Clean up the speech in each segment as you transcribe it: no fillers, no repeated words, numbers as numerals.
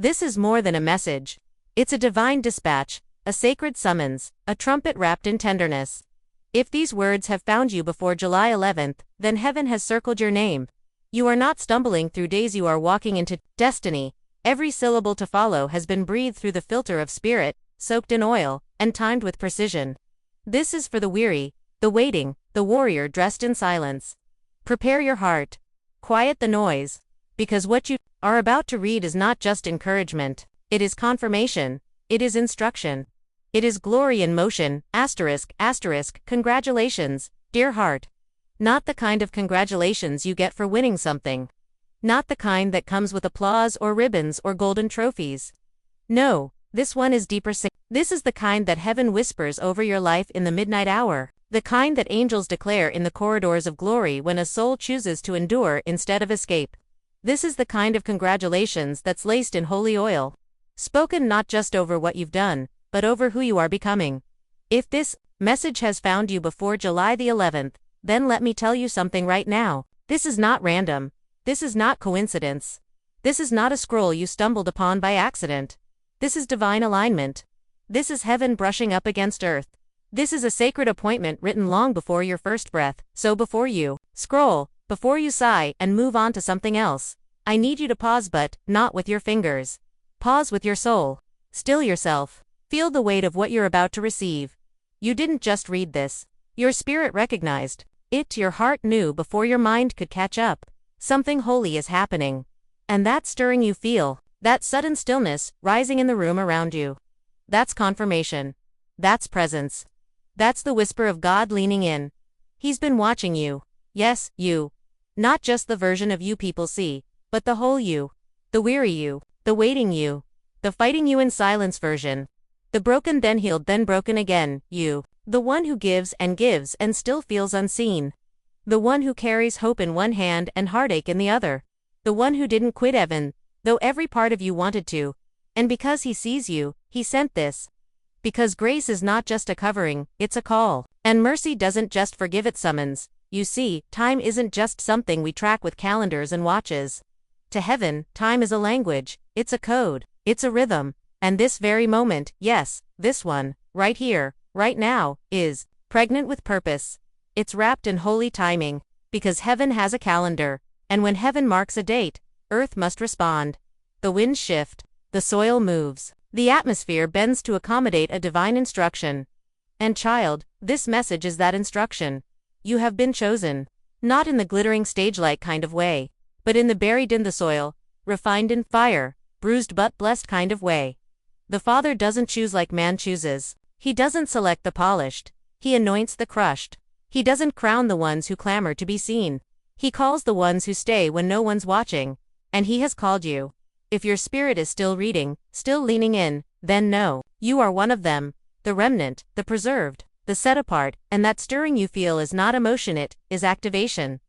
This is more than a message. It's a divine dispatch, a sacred summons, a trumpet wrapped in tenderness. If these words have found you before July 11th, then heaven has circled your name. You are not stumbling through days, you are walking into destiny. Every syllable to follow has been breathed through the filter of spirit, soaked in oil, and timed with precision. This is for the weary, the waiting, the warrior dressed in silence. Prepare your heart. Quiet the noise. Because what you are about to read is not just encouragement. It is confirmation. It is instruction. It is glory in motion, asterisk, asterisk, congratulations, dear heart. Not the kind of congratulations you get for winning something. Not the kind that comes with applause or ribbons or golden trophies. No, this one is deeper. This is the kind that heaven whispers over your life in the midnight hour. The kind that angels declare in the corridors of glory when a soul chooses to endure instead of escape. This is the kind of congratulations that's laced in holy oil. Spoken not just over what you've done, but over who you are becoming. If this message has found you before July the 11th, then let me tell you something right now. This is not random. This is not coincidence. This is not a scroll you stumbled upon by accident. This is divine alignment. This is heaven brushing up against earth. This is a sacred appointment written long before your first breath. So before you scroll, before you sigh and move on to something else, I need you to pause, but not with your fingers. Pause with your soul. Still yourself. Feel the weight of what you're about to receive. You didn't just read this. Your spirit recognized it, your heart knew before your mind could catch up. Something holy is happening. And that stirring you feel, that sudden stillness rising in the room around you. That's confirmation. That's presence. That's the whisper of God leaning in. He's been watching you. Yes, you. Not just the version of you people see, but the whole you. The weary you, the waiting you, the fighting you in silence version. The broken then healed then broken again, you. The one who gives and still feels unseen. The one who carries hope in one hand and heartache in the other. The one who didn't quit even, though every part of you wanted to. And because he sees you, he sent this. Because grace is not just a covering, it's a call. And mercy doesn't just forgive, it summons. You see, time isn't just something we track with calendars and watches. To heaven, time is a language, it's a code, it's a rhythm. And this very moment, yes, this one, right here, right now, is pregnant with purpose. It's wrapped in holy timing, because heaven has a calendar, and when heaven marks a date, earth must respond. The winds shift, the soil moves, the atmosphere bends to accommodate a divine instruction. And child, this message is that instruction. You have been chosen, not in the glittering stage-like kind of way, but in the buried in the soil, refined in fire, bruised but blessed kind of way. The Father doesn't choose like man chooses. He doesn't select the polished. He anoints the crushed. He doesn't crown the ones who clamor to be seen. He calls the ones who stay when no one's watching. And he has called you. If your spirit is still reading, still leaning in, then know, you are one of them, the remnant, the preserved, the set apart, and that stirring you feel is not emotion, it is activation.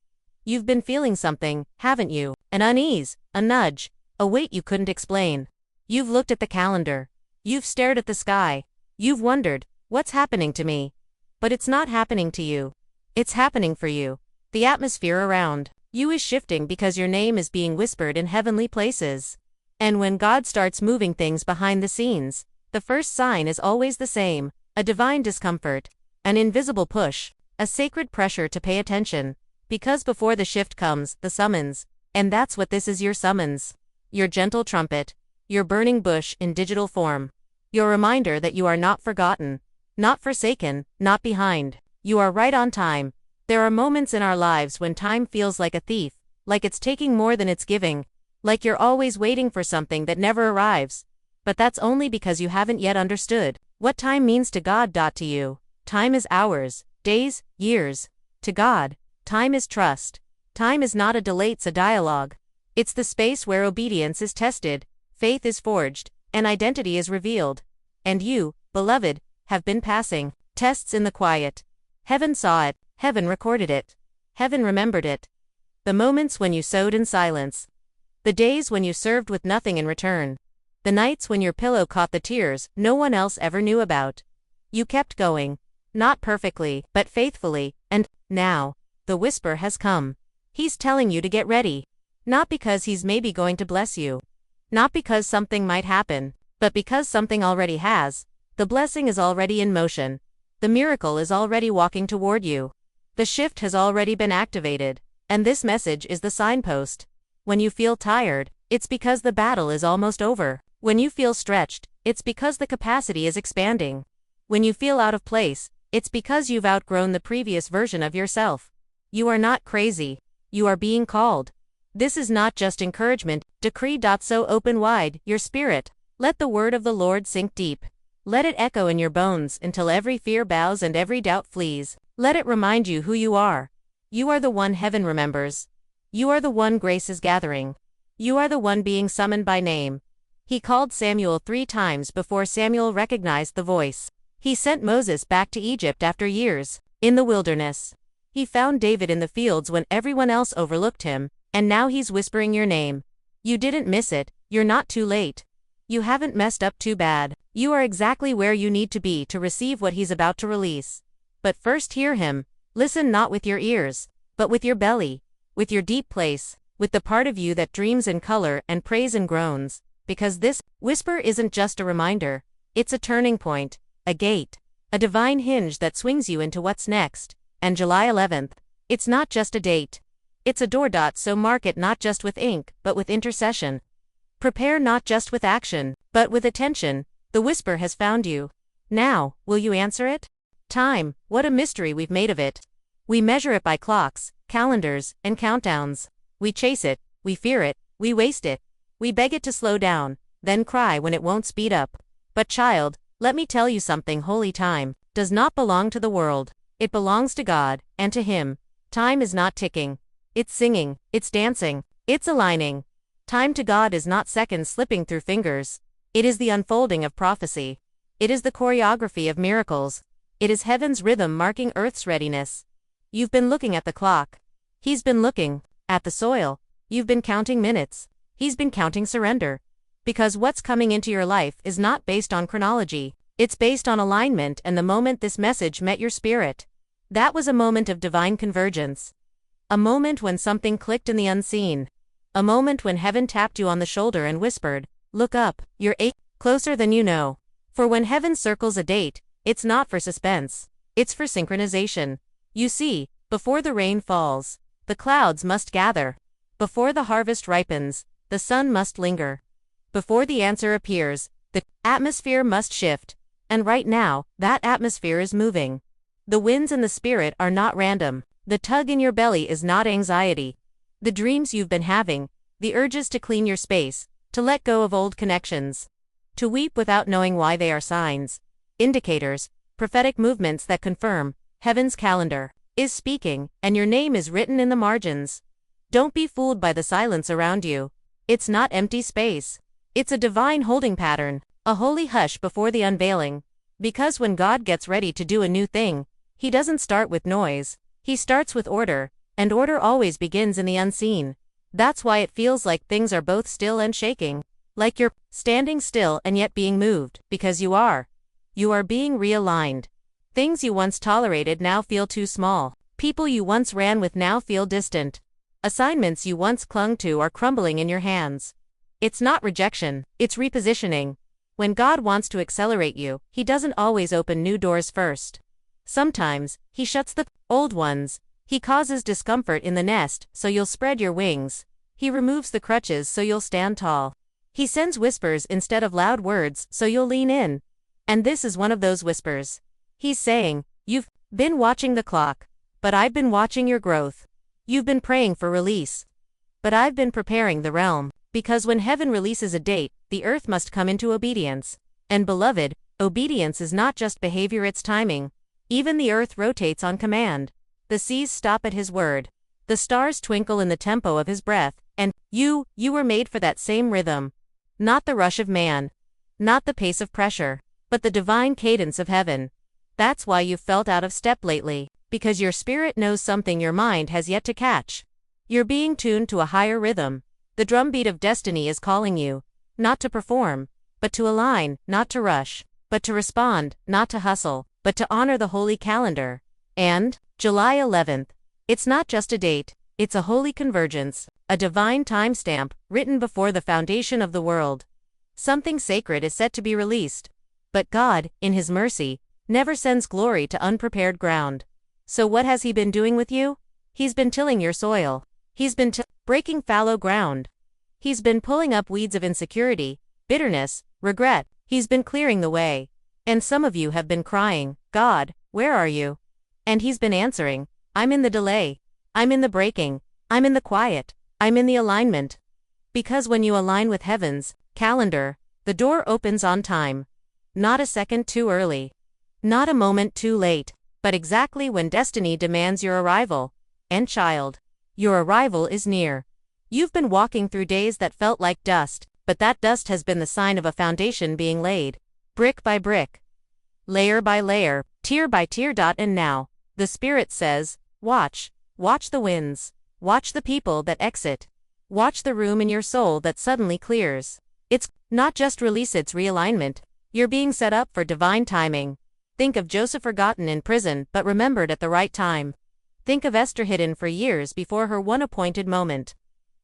You've been feeling something, haven't you? An unease, a nudge, a weight you couldn't explain. You've looked at the calendar. You've stared at the sky. You've wondered, what's happening to me? But it's not happening to you. It's happening for you. The atmosphere around you is shifting because your name is being whispered in heavenly places. And when God starts moving things behind the scenes, the first sign is always the same, a divine discomfort, an invisible push, a sacred pressure to pay attention. Because before the shift comes, the summons. And that's what this is, your summons. Your gentle trumpet. Your burning bush in digital form. Your reminder that you are not forgotten, not forsaken, not behind. You are right on time. There are moments in our lives when time feels like a thief, like it's taking more than it's giving, like you're always waiting for something that never arrives. But that's only because you haven't yet understood what time means to God. To you, time is hours, days, years. To God, time is trust. Time is not a delay, it's a dialogue. It's the space where obedience is tested, faith is forged, and identity is revealed. And you, beloved, have been passing tests in the quiet. Heaven saw it, heaven recorded it, heaven remembered it. The moments when you sowed in silence. The days when you served with nothing in return. The nights when your pillow caught the tears no one else ever knew about. You kept going. Not perfectly, but faithfully, and now, the whisper has come. He's telling you to get ready. Not because he's maybe going to bless you, Not because something might happen, but because something already has. The blessing is already in motion. The miracle is already walking toward you. The shift has already been activated, and this message is the signpost. When you feel tired, it's because the battle is almost over. When you feel stretched, it's because the capacity is expanding. When you feel out of place, it's because you've outgrown the previous version of yourself. You are not crazy. You are being called. This is not just encouragement. Decree. So open wide your spirit. Let the word of the Lord sink deep. Let it echo in your bones until every fear bows and every doubt flees. Let it remind you who you are. You are the one heaven remembers. You are the one grace is gathering. You are the one being summoned by name. He called Samuel 3 times before Samuel recognized the voice. He sent Moses back to Egypt after years, in the wilderness. He found David in the fields when everyone else overlooked him, and now he's whispering your name. You didn't miss it, you're not too late. You haven't messed up too bad. You are exactly where you need to be to receive what he's about to release. But first hear him. Listen not with your ears, but with your belly, with your deep place, with the part of you that dreams in color and prays and groans, because this whisper isn't just a reminder, it's a turning point, a gate, a divine hinge that swings you into what's next. And July 11th, it's not just a date. It's a door. So mark it not just with ink, but with intercession. Prepare not just with action, but with attention. The whisper has found you. Now, will you answer it? Time, what a mystery we've made of it. We measure it by clocks, calendars, and countdowns. We chase it, we fear it, we waste it. We beg it to slow down, then cry when it won't speed up. But child, let me tell you something. Holy time does not belong to the world. It belongs to God, and to Him. Time is not ticking. It's singing, it's dancing, it's aligning. Time to God is not seconds slipping through fingers. It is the unfolding of prophecy. It is the choreography of miracles. It is heaven's rhythm marking earth's readiness. You've been looking at the clock. He's been looking at the soil. You've been counting minutes. He's been counting surrender. Because what's coming into your life is not based on chronology. It's based on alignment, and the moment this message met your spirit, that was a moment of divine convergence. A moment when something clicked in the unseen. A moment when heaven tapped you on the shoulder and whispered, "Look up, you're closer than you know." For when heaven circles a date, it's not for suspense. It's for synchronization. You see, before the rain falls, the clouds must gather. Before the harvest ripens, the sun must linger. Before the answer appears, the atmosphere must shift. And right now, that atmosphere is moving. The winds in the spirit are not random. The tug in your belly is not anxiety. The dreams you've been having, the urges to clean your space, to let go of old connections, to weep without knowing why, they are signs, indicators, prophetic movements that confirm heaven's calendar is speaking, and your name is written in the margins. Don't be fooled by the silence around you. It's not empty space. It's a divine holding pattern, a holy hush before the unveiling. Because when God gets ready to do a new thing, He doesn't start with noise. He starts with order, and order always begins in the unseen. That's why it feels like things are both still and shaking. Like you're standing still and yet being moved, because you are. You are being realigned. Things you once tolerated now feel too small. People you once ran with now feel distant. Assignments you once clung to are crumbling in your hands. It's not rejection, it's repositioning. When God wants to accelerate you, He doesn't always open new doors first. Sometimes, He shuts the old ones. He causes discomfort in the nest, so you'll spread your wings. He removes the crutches so you'll stand tall. He sends whispers instead of loud words so you'll lean in. And this is one of those whispers. He's saying, "You've been watching the clock, but I've been watching your growth. You've been praying for release, but I've been preparing the realm." Because when heaven releases a date, the earth must come into obedience. And beloved, obedience is not just behavior, it's timing. Even the earth rotates on command. The seas stop at His word. The stars twinkle in the tempo of His breath, and you were made for that same rhythm. Not the rush of man. Not the pace of pressure, but the divine cadence of heaven. That's why you've felt out of step lately, because your spirit knows something your mind has yet to catch. You're being tuned to a higher rhythm. The drumbeat of destiny is calling you, not to perform, but to align, not to rush, but to respond, not to hustle, but to honor the holy calendar. And July 11th. It's not just a date, it's a holy convergence. A divine timestamp, written before the foundation of the world. Something sacred is set to be released. But God, in His mercy, never sends glory to unprepared ground. So what has He been doing with you? He's been tilling your soil. He's been breaking fallow ground. He's been pulling up weeds of insecurity, bitterness, regret. He's been clearing the way. And some of you have been crying, God, where are you? And He's been answering, I'm in the delay. I'm in the breaking. I'm in the quiet. I'm in the alignment. Because when you align with heaven's calendar, the door opens on time. Not a second too early. Not a moment too late, but exactly when destiny demands your arrival. And child, your arrival is near. You've been walking through days that felt like dust, but that dust has been the sign of a foundation being laid. Brick by brick. Layer by layer, tier by tier. And now, the Spirit says, watch. Watch the winds. Watch the people that exit. Watch the room in your soul that suddenly clears. It's not just release, it's realignment. You're being set up for divine timing. Think of Joseph, forgotten in prison but remembered at the right time. Think of Esther, hidden for years before her one appointed moment.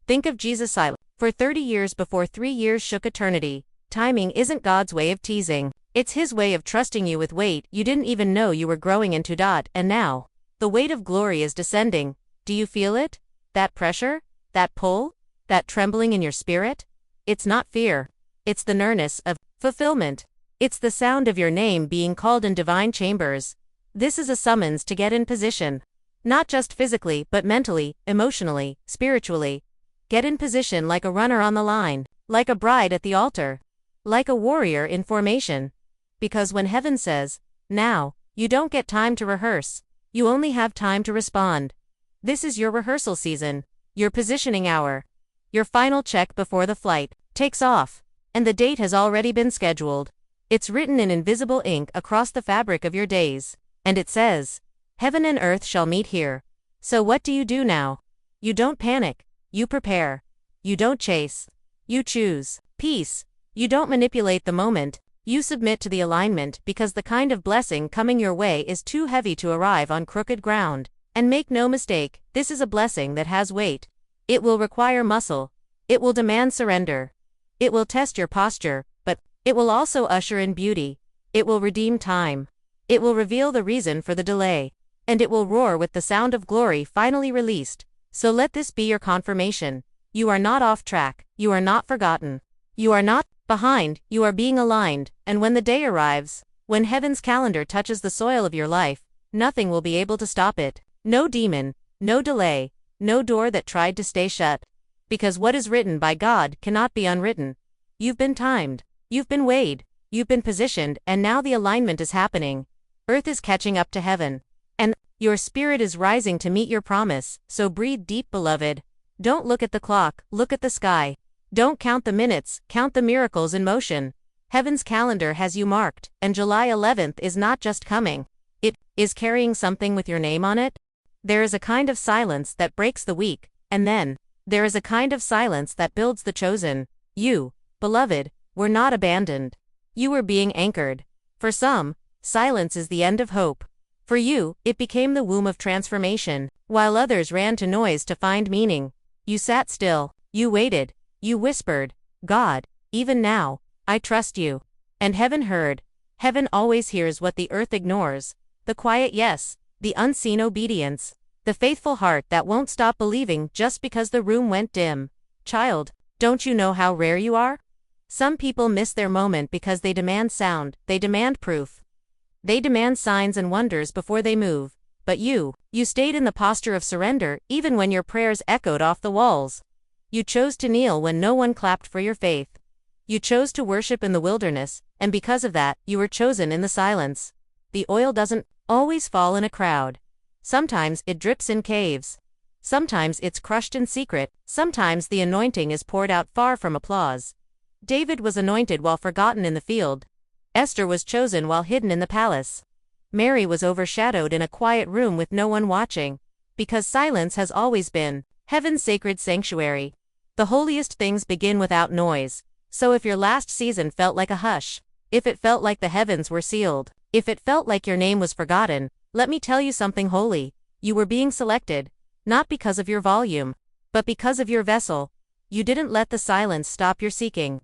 Think of Jesus, silent for 30 years before 3 years shook eternity. Timing isn't God's way of teasing. It's His way of trusting you with weight you didn't even know you were growing into. And now, the weight of glory is descending. Do you feel it? That pressure? That pull? That trembling in your spirit? It's not fear. It's the nearness of fulfillment. It's the sound of your name being called in divine chambers. This is a summons to get in position. Not just physically, but mentally, emotionally, spiritually. Get in position like a runner on the line, like a bride at the altar, like a warrior in formation. Because when heaven says, now, you don't get time to rehearse. You only have time to respond. This is your rehearsal season, your positioning hour. Your final check before the flight takes off. And the date has already been scheduled. It's written in invisible ink across the fabric of your days. And it says, heaven and earth shall meet here. So what do you do now? You don't panic. You prepare. You don't chase. You choose peace. You don't manipulate the moment. You submit to the alignment because the kind of blessing coming your way is too heavy to arrive on crooked ground. And make no mistake, this is a blessing that has weight. It will require muscle. It will demand surrender. It will test your posture, but it will also usher in beauty. It will redeem time. It will reveal the reason for the delay. And it will roar with the sound of glory finally released. So let this be your confirmation. You are not off track. You are not forgotten. You are not behind. You are being aligned. And when the day arrives, when heaven's calendar touches the soil of your life, nothing will be able to stop it. No demon, no delay, no door that tried to stay shut. Because what is written by God cannot be unwritten. You've been timed. You've been weighed. You've been positioned, and now the alignment is happening. Earth is catching up to heaven. And your spirit is rising to meet your promise. So breathe deep, beloved. Don't look at the clock, look at the sky. Don't count the minutes, count the miracles in motion. Heaven's calendar has you marked, and July 11th is not just coming. It is carrying something with your name on it. There is a kind of silence that breaks the weak, and then, there is a kind of silence that builds the chosen. You, beloved, were not abandoned. You were being anchored. For some, silence is the end of hope. For you, it became the womb of transformation. While others ran to noise to find meaning, you sat still, you waited, you whispered, God, even now, I trust you. And heaven heard. Heaven always hears what the earth ignores. The quiet yes, the unseen obedience, the faithful heart that won't stop believing just because the room went dim. Child, don't you know how rare you are? Some people miss their moment because they demand sound, they demand proof. They demand signs and wonders before they move. But you stayed in the posture of surrender even when your prayers echoed off the walls. You chose to kneel when no one clapped for your faith. You chose to worship in the wilderness, and because of that, you were chosen in the silence. The oil doesn't always fall in a crowd. Sometimes it drips in caves. Sometimes it's crushed in secret. Sometimes the anointing is poured out far from applause. David was anointed while forgotten in the field. Esther was chosen while hidden in the palace. Mary was overshadowed in a quiet room with no one watching. Because silence has always been heaven's sacred sanctuary. The holiest things begin without noise. So if your last season felt like a hush, if it felt like the heavens were sealed, if it felt like your name was forgotten, let me tell you something holy. You were being selected, not because of your volume, But because of your vessel, you didn't let the silence stop your seeking.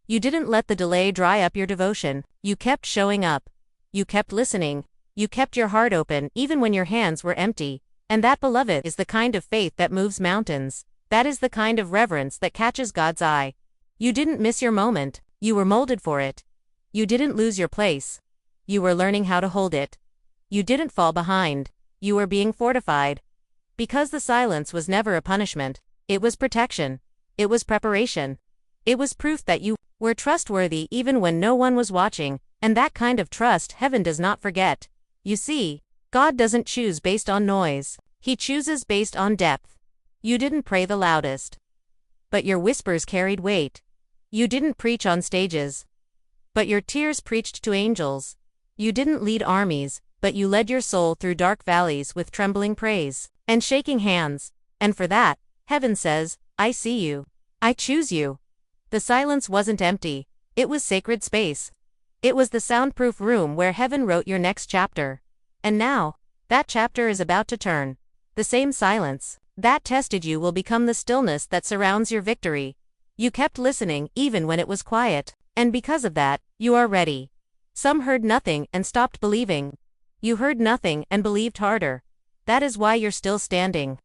You didn't let the delay dry up your devotion. You kept showing up. You kept listening. You kept your heart open even when your hands were empty. And that, beloved, is the kind of faith that moves mountains. That is the kind of reverence that catches God's eye. You didn't miss your moment. You were molded for it. You didn't lose your place. You were learning how to hold it. You didn't fall behind. You were being fortified. Because the silence was never a punishment. It was protection. It was preparation. It was proof that you were trustworthy even when no one was watching, and that kind of trust heaven does not forget. You see, God doesn't choose based on noise. He chooses based on depth. You didn't pray the loudest, but your whispers carried weight. You didn't preach on stages, but your tears preached to angels. You didn't lead armies, but you led your soul through dark valleys with trembling praise and shaking hands. And for that, heaven says, I see you. I choose you. The silence wasn't empty. It was sacred space. It was the soundproof room where heaven wrote your next chapter. And now, that chapter is about to turn. The same silence that tested you will become the stillness that surrounds your victory. You kept listening even when it was quiet, and because of that, you are ready. Some heard nothing and stopped believing. You heard nothing and believed harder. That is why you're still standing.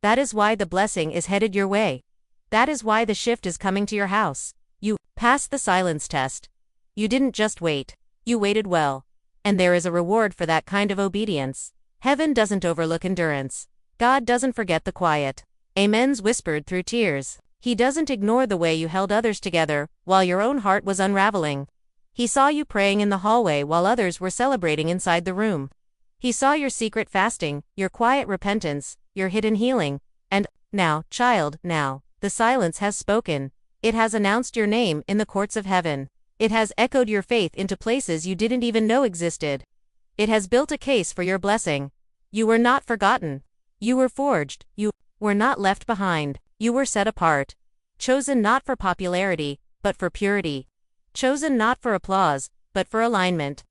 That is why the blessing is headed your way. That is why the shift is coming to your house. You passed the silence test. You didn't just wait. You waited well. And there is a reward for that kind of obedience. Heaven doesn't overlook endurance. God doesn't forget the quiet amens whispered through tears. He doesn't ignore the way you held others together while your own heart was unraveling. He saw you praying in the hallway while others were celebrating inside the room. He saw your secret fasting, your quiet repentance, your hidden healing. And now, child, now, the silence has spoken. It has announced your name in the courts of heaven. It has echoed your faith into places you didn't even know existed. It has built a case for your blessing. You were not forgotten. You were forged. You were not left behind. You were set apart. Chosen not for popularity, but for purity. Chosen not for applause, but for alignment.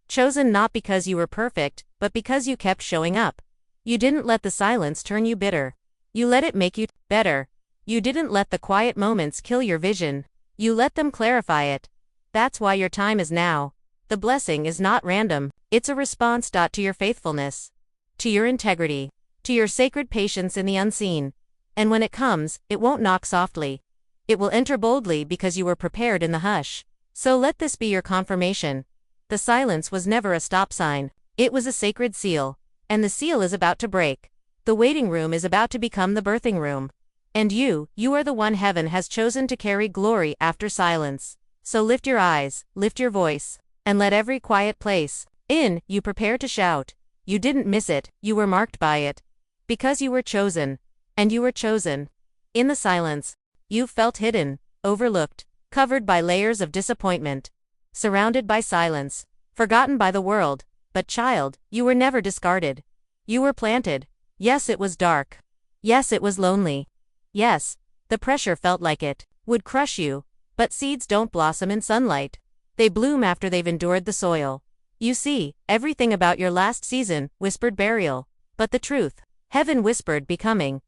Chosen not because you were perfect, but because you kept showing up. You didn't let the silence turn you bitter. You let it make you better. You didn't let the quiet moments kill your vision. You let them clarify it. That's why your time is now. The blessing is not random. It's a response to your faithfulness, to your integrity, to your sacred patience in the unseen. And when it comes, it won't knock softly. It will enter boldly because you were prepared in the hush. So let this be your confirmation. The silence was never a stop sign. It was a sacred seal. And the seal is about to break. The waiting room is about to become the birthing room. And you are the one heaven has chosen to carry glory after silence. So lift your eyes, lift your voice, and let every quiet place in you prepare to shout. You didn't miss it, you were marked by it. Because you were chosen. And you were chosen. In the silence, you felt hidden, overlooked, covered by layers of disappointment, surrounded by silence, forgotten by the world. But child, you were never discarded. You were planted. Yes, it was dark. Yes, it was lonely. Yes, the pressure felt like it would crush you. But seeds don't blossom in sunlight. They bloom after they've endured the soil. You see, everything about your last season whispered burial. But the truth, heaven whispered becoming.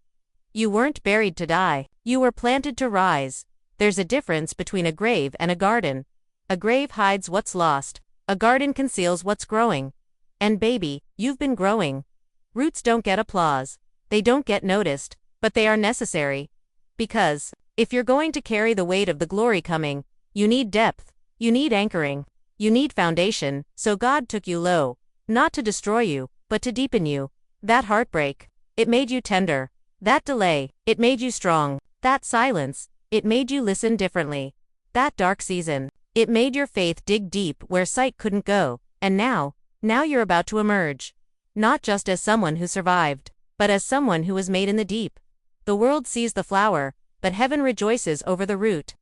You weren't buried to die. You were planted to rise. There's a difference between a grave and a garden. A grave hides what's lost. A garden conceals what's growing. And baby, you've been growing. Roots don't get applause. They don't get noticed, but they are necessary. Because if you're going to carry the weight of the glory coming, you need depth. You need anchoring. You need foundation. So God took you low, not to destroy you, but to deepen you. That heartbreak, it made you tender. That delay, it made you strong. That silence, it made you listen differently. That dark season, it made your faith dig deep where sight couldn't go. And now you're about to emerge. Not just as someone who survived, but as someone who was made in the deep. The world sees the flower, but heaven rejoices over the root.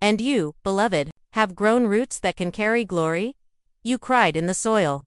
And you, beloved, have grown roots that can carry glory. You cried in the soil.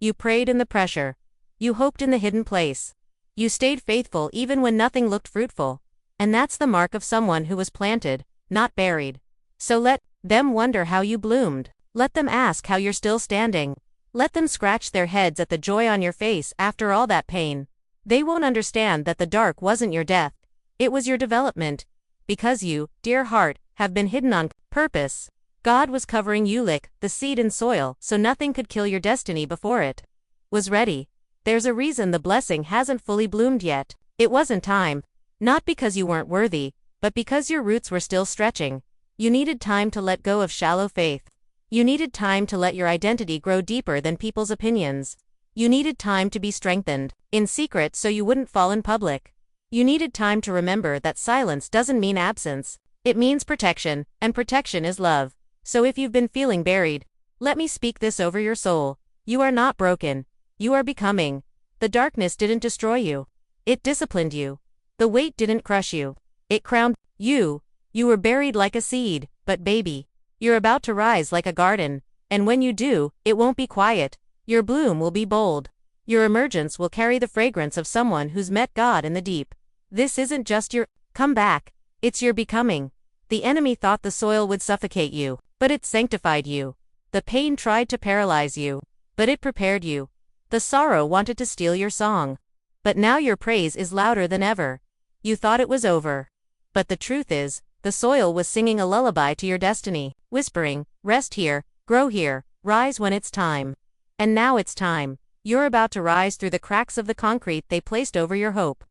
You prayed in the pressure. You hoped in the hidden place. You stayed faithful even when nothing looked fruitful. And that's the mark of someone who was planted, not buried. So let them wonder how you bloomed. Let them ask how you're still standing. Let them scratch their heads at the joy on your face after all that pain. They won't understand that the dark wasn't your death. It was your development. Because you, dear heart, have been hidden on purpose. God was covering you like the seed in soil so nothing could kill your destiny before it was ready. There's a reason the blessing hasn't fully bloomed yet. It wasn't time. Not because you weren't worthy, but because your roots were still stretching. You needed time to let go of shallow faith. You needed time to let your identity grow deeper than people's opinions. You needed time to be strengthened in secret so you wouldn't fall in public. You needed time to remember that silence doesn't mean absence. It means protection, and protection is love. So if you've been feeling buried, let me speak this over your soul. You are not broken. You are becoming. The darkness didn't destroy you. It disciplined you. The weight didn't crush you. It crowned you. You were buried like a seed, but baby, you're about to rise like a garden. And when you do, it won't be quiet. Your bloom will be bold. Your emergence will carry the fragrance of someone who's met God in the deep. This isn't just your comeback. It's your becoming. The enemy thought the soil would suffocate you, but it sanctified you. The pain tried to paralyze you, but it prepared you. The sorrow wanted to steal your song. But now your praise is louder than ever. You thought it was over. But the truth is, the soil was singing a lullaby to your destiny, whispering, rest here, grow here, rise when it's time. And now it's time. You're about to rise through the cracks of the concrete they placed over your hope.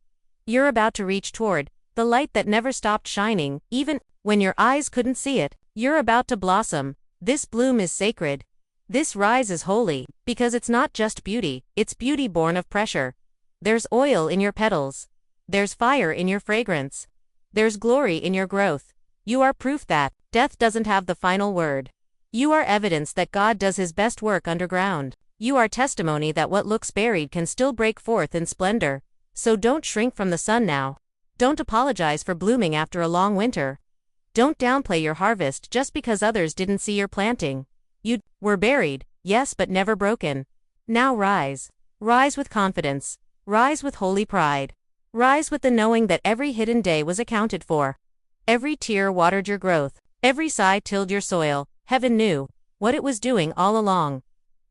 You're about to reach toward the light that never stopped shining, even when your eyes couldn't see it. You're about to blossom. This bloom is sacred. This rise is holy, because it's not just beauty, it's beauty born of pressure. There's oil in your petals. There's fire in your fragrance. There's glory in your growth. You are proof that death doesn't have the final word. You are evidence that God does his best work underground. You are testimony that what looks buried can still break forth in splendor. So don't shrink from the sun now. Don't apologize for blooming after a long winter. Don't downplay your harvest just because others didn't see your planting. You were buried, yes, but never broken. Now rise. Rise with confidence. Rise with holy pride. Rise with the knowing that every hidden day was accounted for. Every tear watered your growth. Every sigh tilled your soil. Heaven knew what it was doing all along.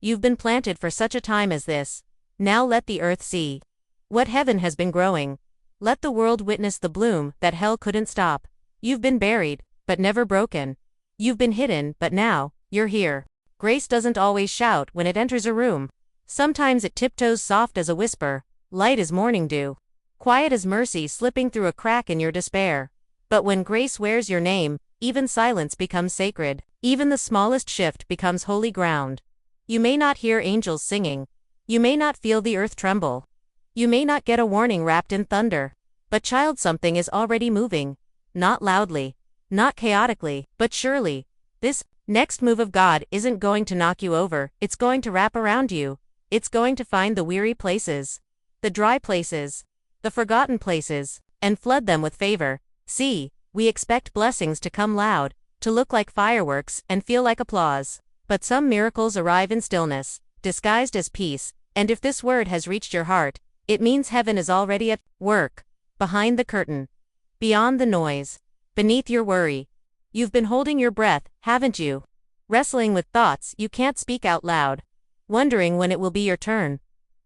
You've been planted for such a time as this. Now let the earth see what heaven has been growing. Let the world witness the bloom that hell couldn't stop. You've been buried, but never broken. You've been hidden, but now, you're here. Grace doesn't always shout when it enters a room. Sometimes it tiptoes soft as a whisper, light as morning dew, quiet as mercy slipping through a crack in your despair. But when grace wears your name, even silence becomes sacred. Even the smallest shift becomes holy ground. You may not hear angels singing. You may not feel the earth tremble. You may not get a warning wrapped in thunder. But child, something is already moving. Not loudly, not chaotically, but surely. This next move of God isn't going to knock you over, it's going to wrap around you. It's going to find the weary places, the dry places, the forgotten places, and flood them with favor. See, we expect blessings to come loud, to look like fireworks and feel like applause. But some miracles arrive in stillness, disguised as peace, and if this word has reached your heart, it means heaven is already at work, behind the curtain, beyond the noise, beneath your worry. You've been holding your breath, haven't you? Wrestling with thoughts you can't speak out loud, wondering when it will be your turn,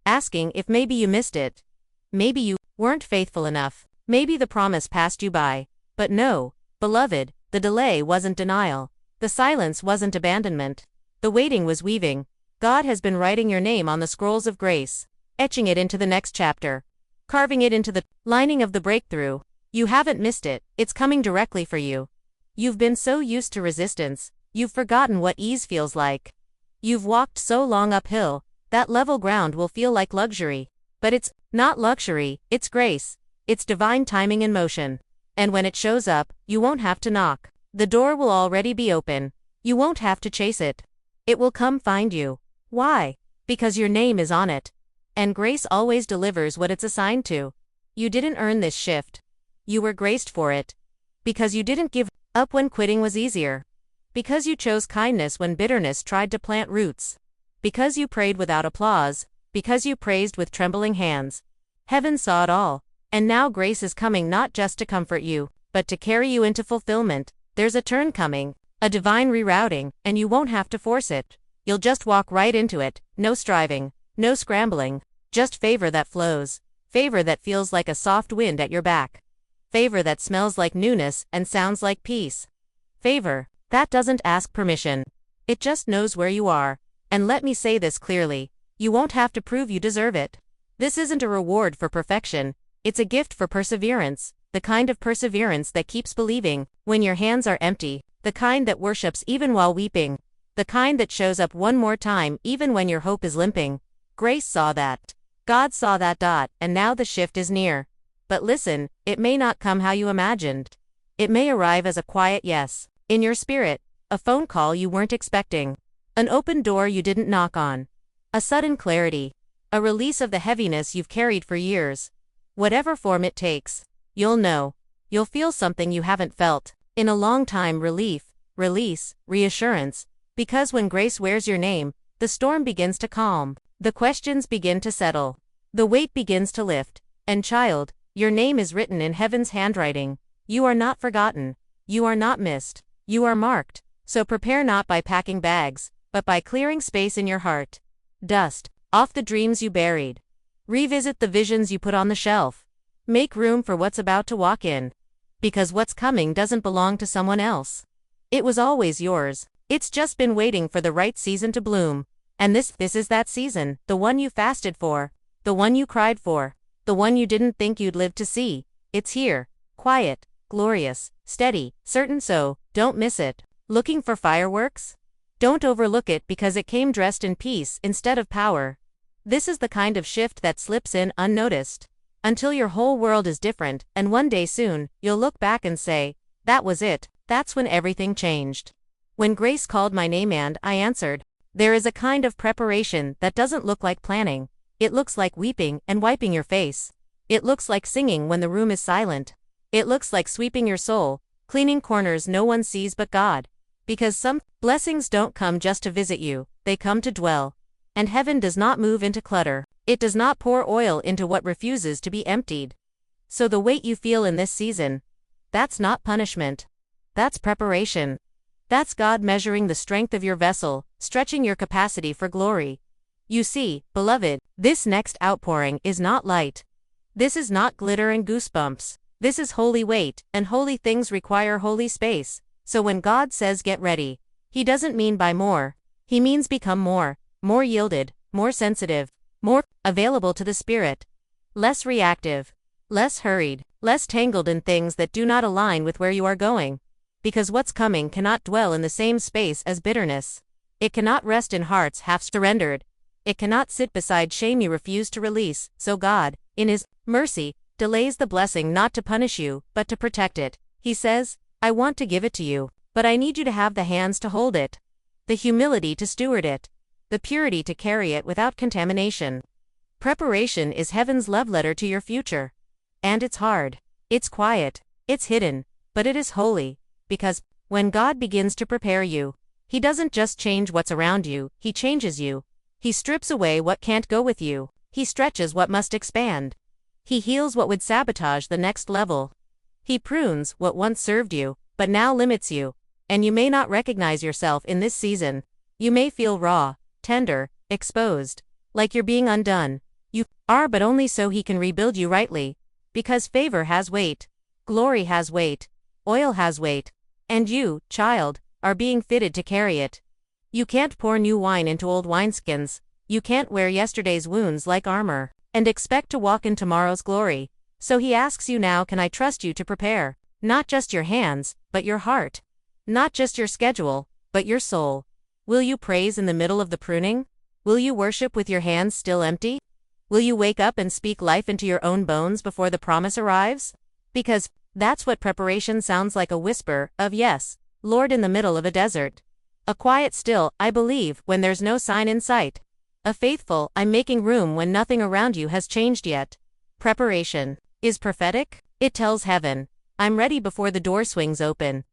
asking if maybe you missed it. Maybe you weren't faithful enough, maybe the promise passed you by. But no, beloved, the delay wasn't denial. The silence wasn't abandonment. The waiting was weaving. God has been writing your name on the scrolls of grace, etching it into the next chapter, carving it into the lining of the breakthrough. You haven't missed it, it's coming directly for you. You've been so used to resistance, you've forgotten what ease feels like. You've walked so long uphill, that level ground will feel like luxury. But it's not luxury, it's grace. It's divine timing in motion. And when it shows up, you won't have to knock. The door will already be open. You won't have to chase it. It will come find you. Why? Because your name is on it. And grace always delivers what it's assigned to. You didn't earn this shift. You were graced for it. Because you didn't give up when quitting was easier. Because you chose kindness when bitterness tried to plant roots. Because you prayed without applause. Because you praised with trembling hands. Heaven saw it all. And now grace is coming not just to comfort you, but to carry you into fulfillment. There's a turn coming, a divine rerouting, and you won't have to force it. You'll just walk right into it, no striving, no scrambling, just favor that flows, favor that feels like a soft wind at your back. Favor that smells like newness and sounds like peace. Favor that doesn't ask permission. It just knows where you are. And let me say this clearly, you won't have to prove you deserve it. This isn't a reward for perfection, it's a gift for perseverance, the kind of perseverance that keeps believing when your hands are empty, the kind that worships even while weeping, the kind that shows up one more time even when your hope is limping. Grace saw that. God saw that. And now the shift is near. But listen, it may not come how you imagined. It may arrive as a quiet yes, in your spirit, a phone call you weren't expecting, an open door you didn't knock on, a sudden clarity, a release of the heaviness you've carried for years. Whatever form it takes, you'll know. You'll feel something you haven't felt in a long time, relief, release, reassurance, because when grace wears your name, the storm begins to calm, the questions begin to settle, the weight begins to lift, and child, your name is written in heaven's handwriting. You are not forgotten. You are not missed. You are marked. So prepare not by packing bags, but by clearing space in your heart. Dust off the dreams you buried. Revisit the visions you put on the shelf. Make room for what's about to walk in. Because what's coming doesn't belong to someone else. It was always yours. It's just been waiting for the right season to bloom. And this is that season, the one you fasted for, the one you cried for, the one you didn't think you'd live to see. It's here, quiet, glorious, steady, certain, so don't miss it. Looking for fireworks? Don't overlook it because it came dressed in peace instead of power. This is the kind of shift that slips in unnoticed, until your whole world is different, and one day soon, you'll look back and say, that was it, that's when everything changed. When grace called my name and I answered. There is a kind of preparation that doesn't look like planning. It looks like weeping and wiping your face. It looks like singing when the room is silent. It looks like sweeping your soul, cleaning corners no one sees but God. Because some blessings don't come just to visit you, they come to dwell. And heaven does not move into clutter. It does not pour oil into what refuses to be emptied. So the weight you feel in this season, that's not punishment. That's preparation. That's God measuring the strength of your vessel, stretching your capacity for glory. You see, beloved, this next outpouring is not light. This is not glitter and goosebumps. This is holy weight, and holy things require holy space. So when God says get ready, He doesn't mean buy more. He means become more yielded, more sensitive, more available to the Spirit. Less reactive, less hurried, less tangled in things that do not align with where you are going. Because what's coming cannot dwell in the same space as bitterness. It cannot rest in hearts half surrendered. It cannot sit beside shame you refuse to release. So God, in His mercy, delays the blessing not to punish you, but to protect it. He says, I want to give it to you, but I need you to have the hands to hold it, the humility to steward it, the purity to carry it without contamination. Preparation is heaven's love letter to your future. And it's hard. It's quiet. It's hidden. But it is holy. Because, when God begins to prepare you, He doesn't just change what's around you, He changes you. He strips away what can't go with you. He stretches what must expand. He heals what would sabotage the next level. He prunes what once served you, but now limits you. And you may not recognize yourself in this season. You may feel raw, tender, exposed, like you're being undone. You are, but only so He can rebuild you rightly. Because favor has weight. Glory has weight. Oil has weight. And you, child, are being fitted to carry it. You can't pour new wine into old wineskins. You can't wear yesterday's wounds like armor and expect to walk in tomorrow's glory. So He asks you now, can I trust you to prepare? Not just your hands, but your heart. Not just your schedule, but your soul. Will you praise in the middle of the pruning? Will you worship with your hands still empty? Will you wake up and speak life into your own bones before the promise arrives? Because that's what preparation sounds like, a whisper of yes, Lord, in the middle of a desert. A quiet still, I believe, when there's no sign in sight. A faithful, I'm making room when nothing around you has changed yet. Preparation is prophetic. It tells heaven, I'm ready before the door swings open.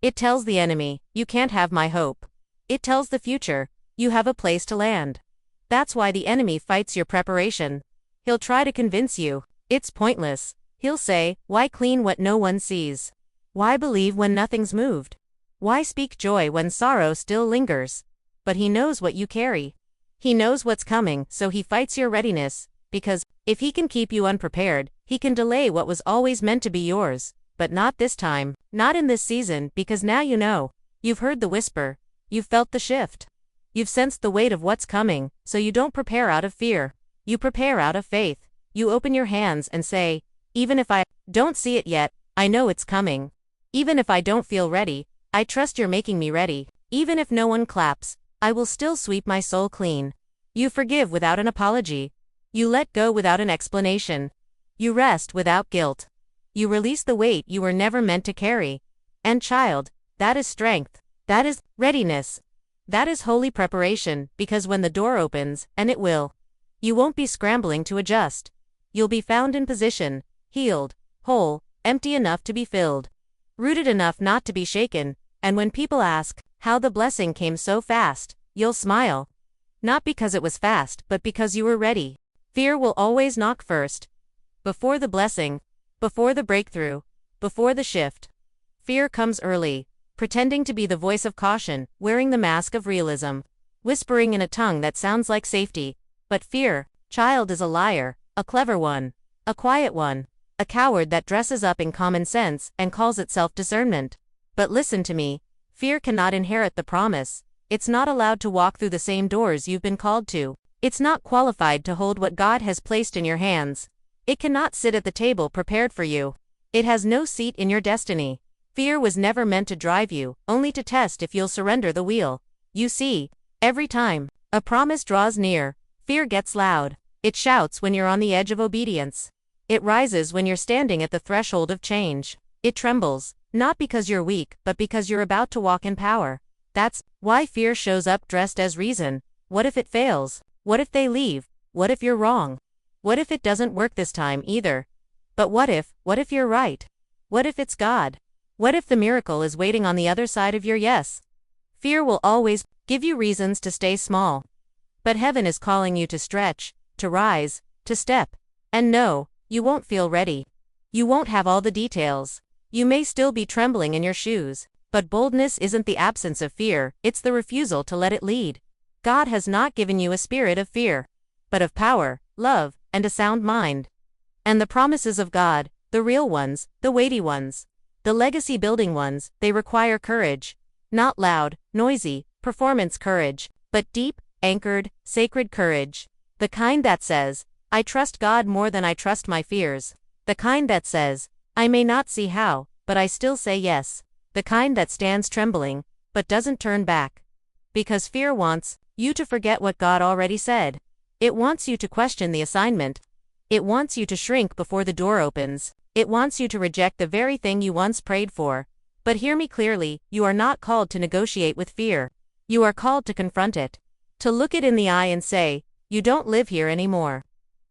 It tells the enemy, you can't have my hope. It tells the future, you have a place to land. That's why the enemy fights your preparation. He'll try to convince you it's pointless. He'll say, why clean what no one sees? Why believe when nothing's moved? Why speak joy when sorrow still lingers? But he knows what you carry. He knows what's coming, so he fights your readiness, because, if he can keep you unprepared, he can delay what was always meant to be yours. But not this time, not in this season, because now you know. You've heard the whisper. You've felt the shift. You've sensed the weight of what's coming, so you don't prepare out of fear. You prepare out of faith. You open your hands and say, even if I don't see it yet, I know it's coming. Even if I don't feel ready, I trust you're making me ready. Even if no one claps, I will still sweep my soul clean. You forgive without an apology. You let go without an explanation. You rest without guilt. You release the weight you were never meant to carry. And child, that is strength. That is readiness. That is holy preparation, because when the door opens, and it will, you won't be scrambling to adjust. You'll be found in position, healed, whole, empty enough to be filled, rooted enough not to be shaken, and when people ask how the blessing came so fast, you'll smile. Not because it was fast, but because you were ready. Fear will always knock first. Before the blessing, before the breakthrough, before the shift. Fear comes early, pretending to be the voice of caution, wearing the mask of realism, whispering in a tongue that sounds like safety. But fear, child, is a liar, a clever one, a quiet one, a coward that dresses up in common sense and calls itself discernment. But listen to me, fear cannot inherit the promise. It's not allowed to walk through the same doors you've been called to. It's not qualified to hold what God has placed in your hands. It cannot sit at the table prepared for you. It has no seat in your destiny. Fear was never meant to drive you, only to test if you'll surrender the wheel. You see, every time a promise draws near, fear gets loud. It shouts when you're on the edge of obedience. It rises when you're standing at the threshold of change. It trembles, not because you're weak, but because you're about to walk in power. That's why fear shows up dressed as reason. What if it fails? What if they leave? What if you're wrong? What if it doesn't work this time either? But what if you're right? What if it's God? What if the miracle is waiting on the other side of your yes? Fear will always give you reasons to stay small. But heaven is calling you to stretch, to rise, to step. And no, you won't feel ready. You won't have all the details. You may still be trembling in your shoes. But boldness isn't the absence of fear, it's the refusal to let it lead. God has not given you a spirit of fear, but of power, love, and a sound mind. And the promises of God, the real ones, the weighty ones, the legacy-building ones, they require courage. Not loud, noisy, performance courage, but deep, anchored, sacred courage. The kind that says, I trust God more than I trust my fears. The kind that says, I may not see how, but I still say yes. The kind that stands trembling, but doesn't turn back. Because fear wants you to forget what God already said. It wants you to question the assignment. It wants you to shrink before the door opens. It wants you to reject the very thing you once prayed for. But hear me clearly, you are not called to negotiate with fear. You are called to confront it. To look it in the eye and say, you don't live here anymore.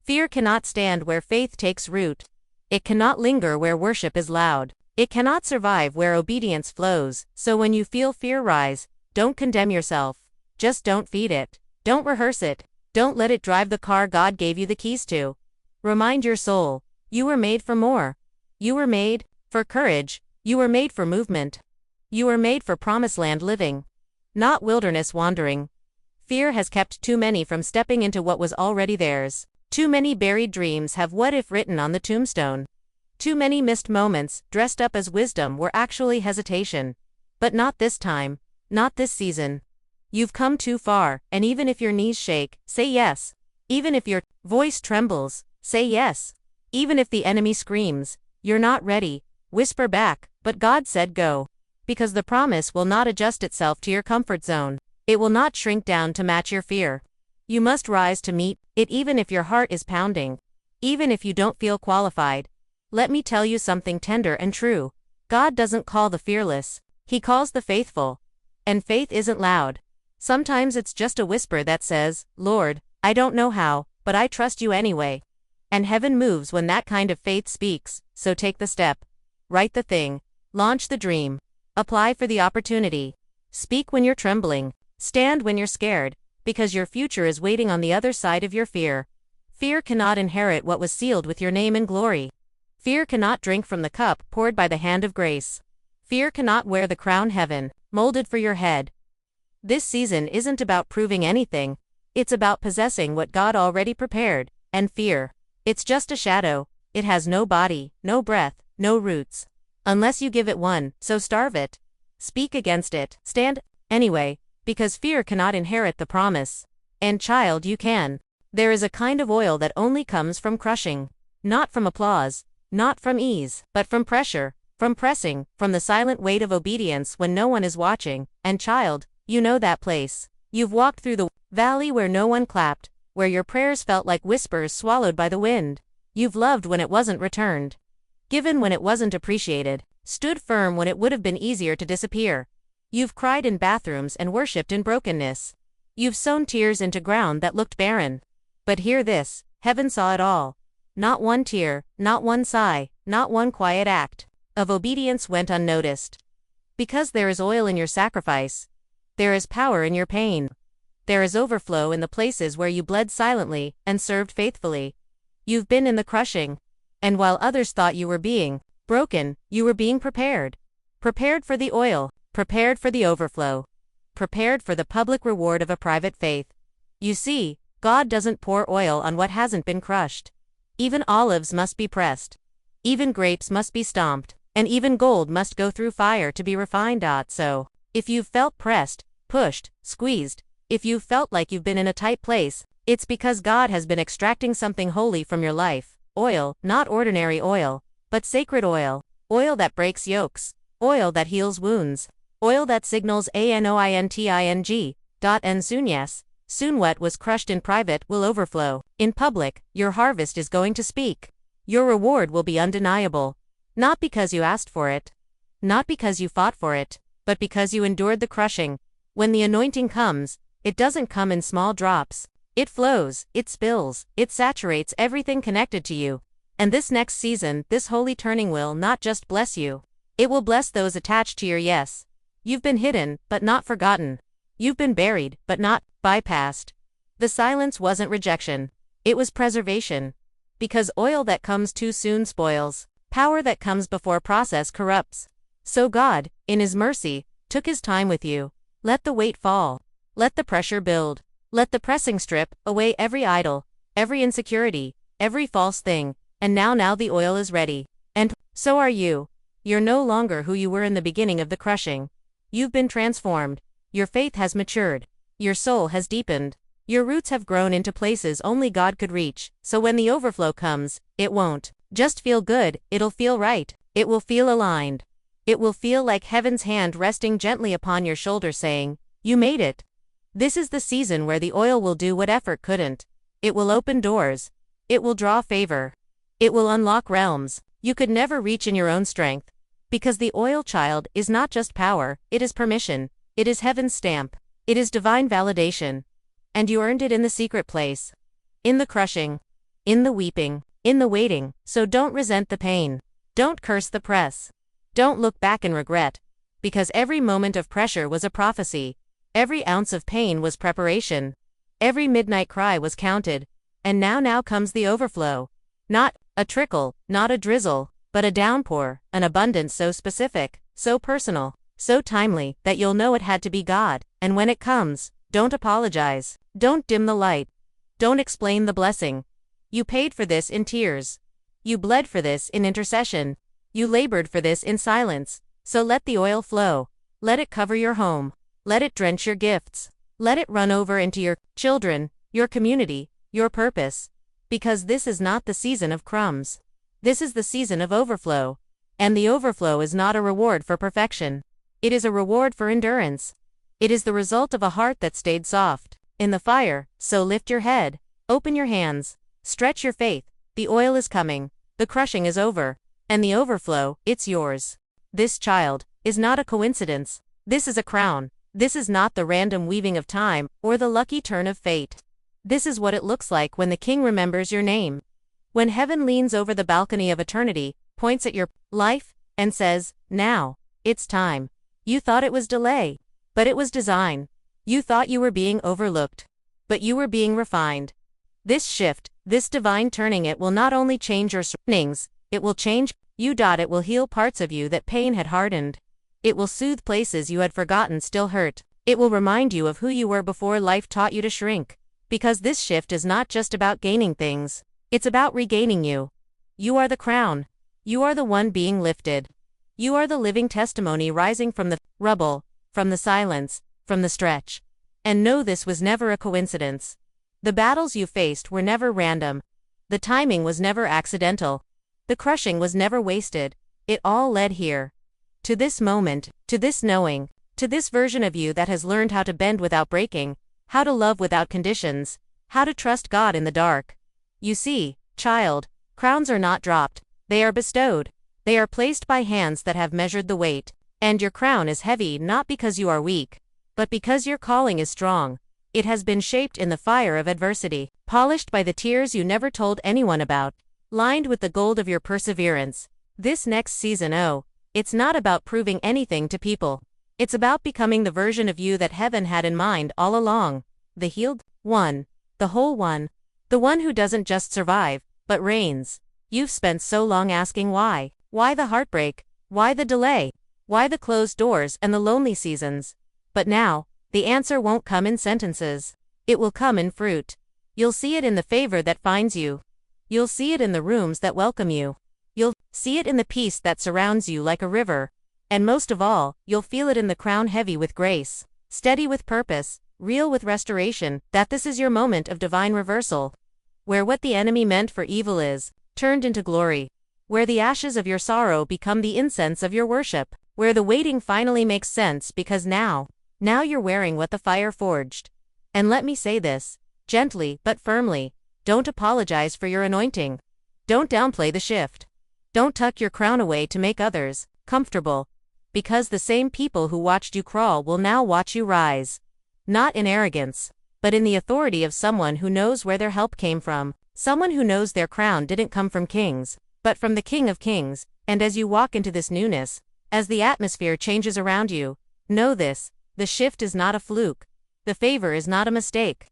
Fear cannot stand where faith takes root. It cannot linger where worship is loud. It cannot survive where obedience flows. So when you feel fear rise, don't condemn yourself. Just don't feed it. Don't rehearse it. Don't let it drive the car God gave you the keys to. Remind your soul, you were made for more. You were made for courage. You were made for movement. You were made for promised land living, not wilderness wandering. Fear has kept too many from stepping into what was already theirs. Too many buried dreams have what if written on the tombstone. Too many missed moments, dressed up as wisdom, were actually hesitation. But not this time. Not this season. You've come too far, and even if your knees shake, say yes. Even if your voice trembles, say yes. Even if the enemy screams, you're not ready, whisper back, but God said go. Because the promise will not adjust itself to your comfort zone. It will not shrink down to match your fear. You must rise to meet it even if your heart is pounding. Even if you don't feel qualified. Let me tell you something tender and true. God doesn't call the fearless. He calls the faithful. And faith isn't loud. Sometimes it's just a whisper that says, Lord, I don't know how, but I trust you anyway. And heaven moves when that kind of faith speaks, so take the step. Write the thing. Launch the dream. Apply for the opportunity. Speak when you're trembling. Stand when you're scared, because your future is waiting on the other side of your fear. Fear cannot inherit what was sealed with your name and glory. Fear cannot drink from the cup poured by the hand of grace. Fear cannot wear the crown heaven molded for your head. This season isn't about proving anything. It's about possessing what God already prepared. and fear. It's just a shadow. It has no body, no breath, no roots. Unless you give it one, so starve it. Speak against it. Stand, anyway, because fear cannot inherit the promise. And child, you can. There is a kind of oil that only comes from crushing. Not from applause, not from ease, but from pressure, from pressing, from the silent weight of obedience when no one is watching. And child, you know that place. You've walked through the valley where no one clapped, where your prayers felt like whispers swallowed by the wind. You've loved when it wasn't returned, given when it wasn't appreciated, stood firm when it would have been easier to disappear. You've cried in bathrooms and worshipped in brokenness. You've sown tears into ground that looked barren. But hear this, heaven saw it all. Not one tear, not one sigh, not one quiet act of obedience went unnoticed. Because there is oil in your sacrifice. There is power in your pain. There is overflow in the places where you bled silently and served faithfully. You've been in the crushing. And while others thought you were being broken, you were being prepared. Prepared for the oil, prepared for the overflow, prepared for the public reward of a private faith. You see, God doesn't pour oil on what hasn't been crushed. Even olives must be pressed. Even grapes must be stomped. And even gold must go through fire to be refined. So, if you've felt pressed, pushed, squeezed, if you've felt like you've been in a tight place, it's because God has been extracting something holy from your life. Oil, not ordinary oil, but sacred oil. Oil that breaks yokes. Oil that heals wounds. Oil that signals anointing. And soon, yes, soon what was crushed in private will overflow. In public, your harvest is going to speak. Your reward will be undeniable. Not because you asked for it. Not because you fought for it, but because you endured the crushing. When the anointing comes, it doesn't come in small drops. It flows, it spills, it saturates everything connected to you. And this next season, this holy turning will not just bless you. It will bless those attached to your yes. You've been hidden, but not forgotten. You've been buried, but not bypassed. The silence wasn't rejection. It was preservation. Because oil that comes too soon spoils. Power that comes before process corrupts. So God, in His mercy, took His time with you. Let the weight fall. Let the pressure build. Let the pressing strip away every idol, every insecurity, every false thing. And now the oil is ready. And so are you. You're no longer who you were in the beginning of the crushing. You've been transformed. Your faith has matured. Your soul has deepened. Your roots have grown into places only God could reach. So when the overflow comes, it won't just feel good, it'll feel right. It will feel aligned. It will feel like heaven's hand resting gently upon your shoulder saying, "You made it." This is the season where the oil will do what effort couldn't. It will open doors. It will draw favor. It will unlock realms you could never reach in your own strength. Because the oil, child, is not just power, it is permission. It is heaven's stamp. It is divine validation. And you earned it in the secret place. In the crushing. In the weeping. In the waiting. So don't resent the pain. Don't curse the press. Don't look back in regret. Because every moment of pressure was a prophecy. Every ounce of pain was preparation. Every midnight cry was counted. And now comes the overflow. Not a trickle, not a drizzle, but a downpour, an abundance so specific, so personal, so timely, that you'll know it had to be God. And when it comes, don't apologize. Don't dim the light. Don't explain the blessing. You paid for this in tears. You bled for this in intercession. You labored for this in silence. So let the oil flow. Let it cover your home. Let it drench your gifts. Let it run over into your children, your community, your purpose. Because this is not the season of crumbs. This is the season of overflow. And the overflow is not a reward for perfection. It is a reward for endurance. It is the result of a heart that stayed soft in the fire. So lift your head. Open your hands. Stretch your faith. The oil is coming. The crushing is over. And the overflow, it's yours. This, child, is not a coincidence. This is a crown. This is not the random weaving of time or the lucky turn of fate. This is what it looks like when the King remembers your name. When heaven leans over the balcony of eternity, points at your life, and says, "Now, it's time." You thought it was delay, but it was design. You thought you were being overlooked, but you were being refined. This shift, this divine turning, it will not only change your surroundings, it will change you. It will heal parts of you that pain had hardened. It will soothe places you had forgotten still hurt. It will remind you of who you were before life taught you to shrink. Because this shift is not just about gaining things, it's about regaining you. You are the crown. You are the one being lifted. You are the living testimony rising from the rubble, from the silence, from the stretch. And know this was never a coincidence. The battles you faced were never random. The timing was never accidental. The crushing was never wasted. It all led here. To this moment, to this knowing, to this version of you that has learned how to bend without breaking, how to love without conditions, how to trust God in the dark. You see, child, crowns are not dropped, they are bestowed. They are placed by hands that have measured the weight. And your crown is heavy not because you are weak, but because your calling is strong. It has been shaped in the fire of adversity, polished by the tears you never told anyone about, lined with the gold of your perseverance. This next season, it's not about proving anything to people. It's about becoming the version of you that heaven had in mind all along. The healed one. The whole one. The one who doesn't just survive, but reigns. You've spent so long asking why. Why the heartbreak? Why the delay? Why the closed doors and the lonely seasons? But now, the answer won't come in sentences. It will come in fruit. You'll see it in the favor that finds you. You'll see it in the rooms that welcome you. You'll see it in the peace that surrounds you like a river. And most of all, you'll feel it in the crown heavy with grace, steady with purpose, real with restoration, that this is your moment of divine reversal. Where what the enemy meant for evil is turned into glory. Where the ashes of your sorrow become the incense of your worship. Where the waiting finally makes sense because now you're wearing what the fire forged. And let me say this, gently but firmly, don't apologize for your anointing. Don't downplay the shift. Don't tuck your crown away to make others comfortable. Because the same people who watched you crawl will now watch you rise. Not in arrogance, but in the authority of someone who knows where their help came from. Someone who knows their crown didn't come from kings, but from the King of Kings. And as you walk into this newness, as the atmosphere changes around you, know this, the shift is not a fluke. The favor is not a mistake.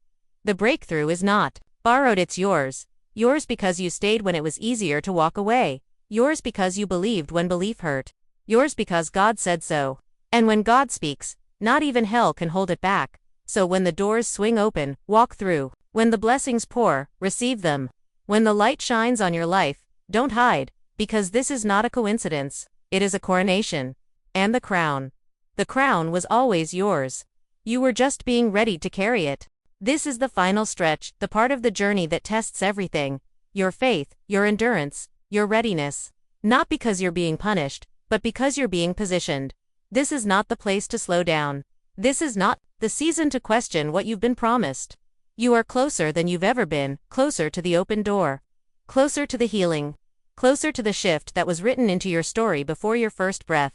The breakthrough is not borrowed, it's yours. Yours because you stayed when it was easier to walk away. Yours because you believed when belief hurt. Yours because God said so. And when God speaks, not even hell can hold it back. So when the doors swing open, walk through. When the blessings pour, receive them. When the light shines on your life, don't hide, because this is not a coincidence. It is a coronation. And the crown. The crown was always yours. You were just being ready to carry it. This is the final stretch, the part of the journey that tests everything. Your faith, your endurance, your readiness. Not because you're being punished, but because you're being positioned. This is not the place to slow down. This is not the season to question what you've been promised. You are closer than you've ever been, closer to the open door. Closer to the healing. Closer to the shift that was written into your story before your first breath.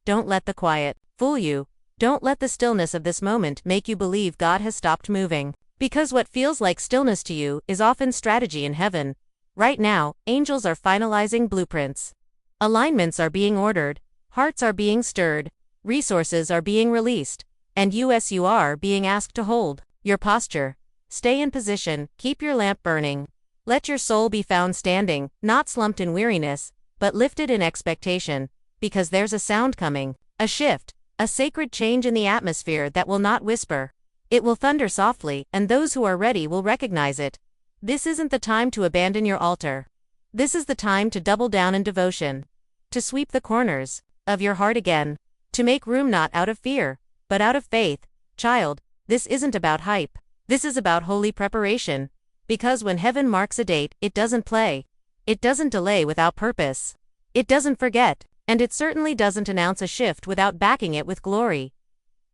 Don't let the quiet fool you. Don't let the stillness of this moment make you believe God has stopped moving. Because what feels like stillness to you is often strategy in heaven. Right now, angels are finalizing blueprints. Alignments are being ordered, hearts are being stirred, resources are being released, and you are being asked to hold your posture. Stay in position, keep your lamp burning. Let your soul be found standing, not slumped in weariness, but lifted in expectation, because there's a sound coming, a shift, a sacred change in the atmosphere that will not whisper. It will thunder softly, and those who are ready will recognize it. This isn't the time to abandon your altar. This is the time to double down in devotion. To sweep the corners of your heart again. To make room not out of fear, but out of faith. Child, this isn't about hype. This is about holy preparation. Because when heaven marks a date, it doesn't play. It doesn't delay without purpose. It doesn't forget, and it certainly doesn't announce a shift without backing it with glory.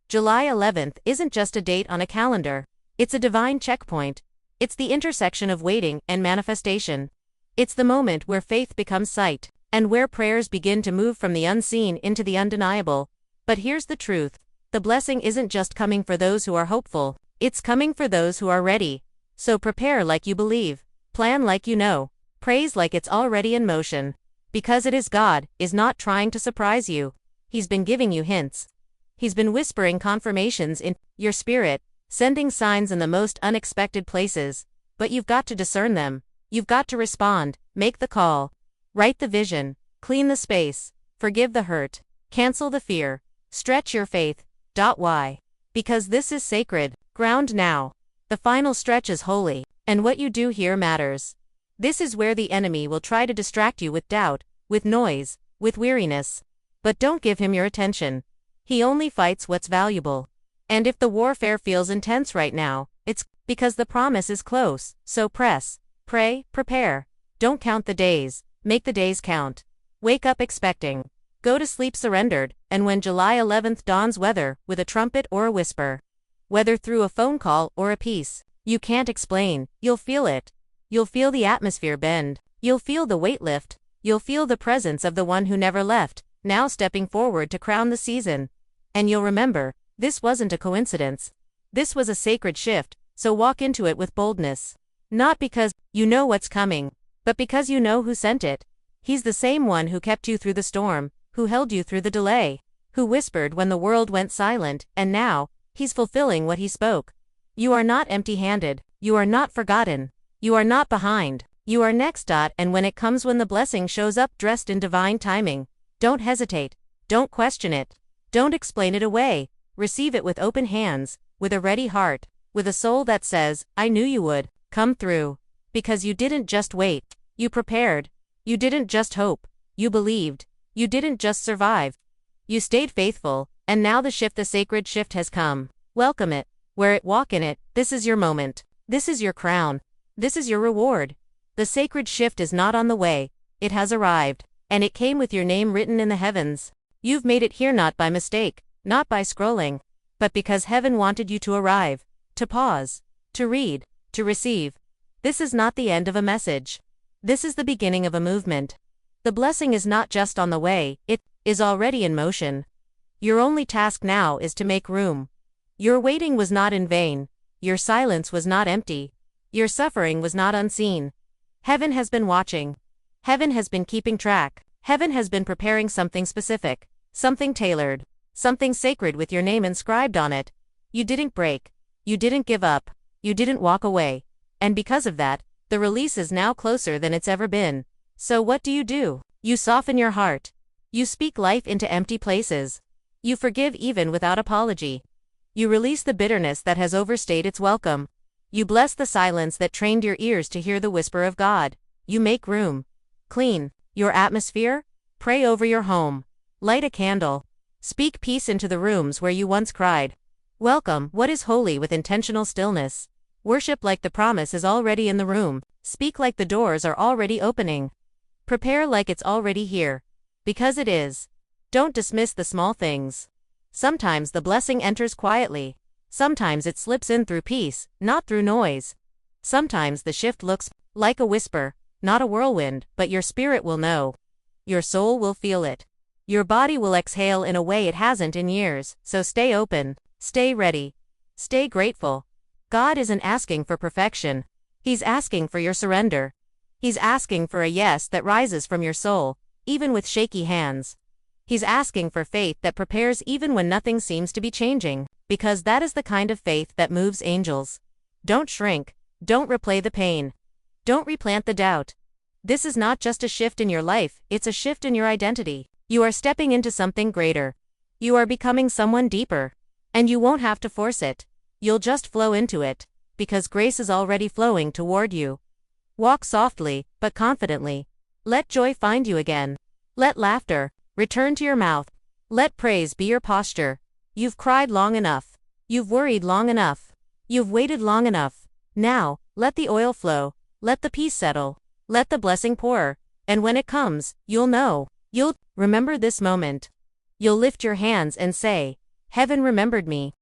July 11th isn't just a date on a calendar. It's a divine checkpoint. It's the intersection of waiting and manifestation. It's the moment where faith becomes sight, and where prayers begin to move from the unseen into the undeniable. But here's the truth. The blessing isn't just coming for those who are hopeful. It's coming for those who are ready. So prepare like you believe. Plan like you know. Praise like it's already in motion. Because it is God, is not trying to surprise you. He's been giving you hints. He's been whispering confirmations in your spirit, sending signs in the most unexpected places. But you've got to discern them. You've got to respond, make the call. Write the vision, clean the space, forgive the hurt, cancel the fear, stretch your faith. Why? Because this is sacred ground now. The final stretch is holy, and what you do here matters. This is where the enemy will try to distract you with doubt, with noise, with weariness. But don't give him your attention. He only fights what's valuable. And if the warfare feels intense right now, it's because the promise is close, so press, pray, prepare. Don't count the days, make the days count. Wake up expecting. Go to sleep surrendered, and when July 11th dawns, whether with a trumpet or a whisper, whether through a phone call or a piece you can't explain, you'll feel it. You'll feel the atmosphere bend. You'll feel the weight lift. You'll feel the presence of the one who never left, now stepping forward to crown the season. And you'll remember, this wasn't a coincidence. This was a sacred shift, so walk into it with boldness. Not because you know what's coming, but because you know who sent it. He's the same one who kept you through the storm, who held you through the delay, who whispered when the world went silent, and now, he's fulfilling what he spoke. You are not empty-handed. You are not forgotten. You are not behind. You are next. And when it comes, when the blessing shows up dressed in divine timing, don't hesitate. Don't question it. Don't explain it away. Receive it with open hands, with a ready heart, with a soul that says, I knew you would come through. Because you didn't just wait. You prepared. You didn't just hope. You believed. You didn't just survive. You stayed faithful, and now the sacred shift has come. Welcome it. Wear it, walk in it. This is your moment. This is your crown. This is your reward. The sacred shift is not on the way. It has arrived, and it came with your name written in the heavens. You've made it here not by mistake, not by scrolling, but because heaven wanted you to arrive, to pause, to read, to receive. This is not the end of a message. This is the beginning of a movement. The blessing is not just on the way, it is already in motion. Your only task now is to make room. Your waiting was not in vain. Your silence was not empty. Your suffering was not unseen. Heaven has been watching. Heaven has been keeping track. Heaven has been preparing something specific, something tailored, something sacred with your name inscribed on it. You didn't break. You didn't give up. You didn't walk away. And because of that, the release is now closer than it's ever been. So what do? You soften your heart. You speak life into empty places. You forgive even without apology. You release the bitterness that has overstayed its welcome. You bless the silence that trained your ears to hear the whisper of God. You make room. Clean your atmosphere. Pray over your home. Light a candle. Speak peace into the rooms where you once cried. Welcome what is holy with intentional stillness. Worship like the promise is already in the room. Speak like the doors are already opening. Prepare like it's already here. Because it is. Don't dismiss the small things. Sometimes the blessing enters quietly. Sometimes it slips in through peace, not through noise. Sometimes the shift looks like a whisper, not a whirlwind, but your spirit will know. Your soul will feel it. Your body will exhale in a way it hasn't in years, so stay open, stay ready, stay grateful. God isn't asking for perfection. He's asking for your surrender. He's asking for a yes that rises from your soul, even with shaky hands. He's asking for faith that prepares even when nothing seems to be changing, because that is the kind of faith that moves angels. Don't shrink. Don't replay the pain. Don't replant the doubt. This is not just a shift in your life, it's a shift in your identity. You are stepping into something greater. You are becoming someone deeper. And you won't have to force it. You'll just flow into it, because grace is already flowing toward you. Walk softly, but confidently. Let joy find you again. Let laughter return to your mouth. Let praise be your posture. You've cried long enough. You've worried long enough. You've waited long enough. Now, let the oil flow. Let the peace settle. Let the blessing pour. And when it comes, you'll know. You'll remember this moment. You'll lift your hands and say, Heaven remembered me.